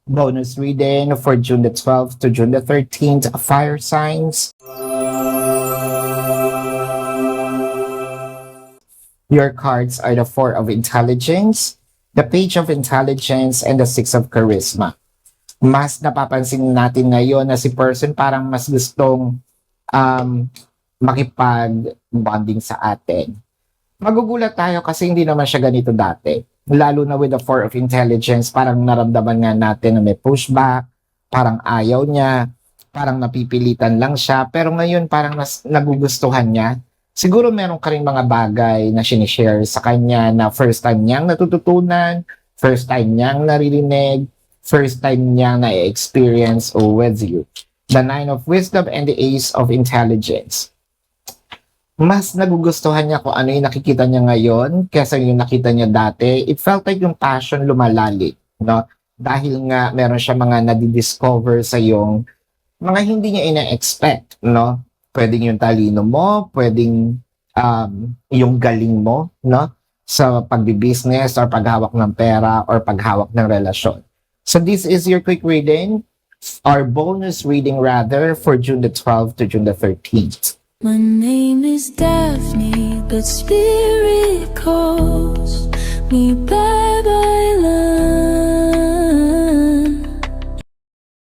Bonus reading for June the 12th to June the 13th, fire signs. Your cards are the Four of Intelligence, the Page of Intelligence, and the Six of Charisma. Mas napapansin natin ngayon na si person parang mas gustong makipag-bonding sa atin. Magugulat tayo kasi hindi naman siya ganito dati. Lalo na with the Four of Intelligence, parang naramdaman nga natin na may pushback, parang ayaw niya, parang napipilitan lang siya, pero ngayon parang nagugustuhan niya. Siguro meron ka rin mga bagay na sinishare sa kanya na first time niyang natututunan, first time niyang naririnig, first time niyang na-experience with you. The Nine of Wisdom and the Ace of Intelligence. Mas nagugustuhan niya kung ano yung nakikita niya ngayon kesa yung nakita niya dati. It felt like yung passion lumalali, no? Dahil nga meron siya mga nadidiscover sa yung mga hindi niya ina-expect, no? Pwedeng yung talino mo, pwedeng yung galing mo, no? Sa pagbibusiness or paghawak ng pera or paghawak ng relasyon. So this is your quick reading, or bonus reading rather, for June the 12th to June the 13th. My name is Daphne, but spirit calls me bye bye.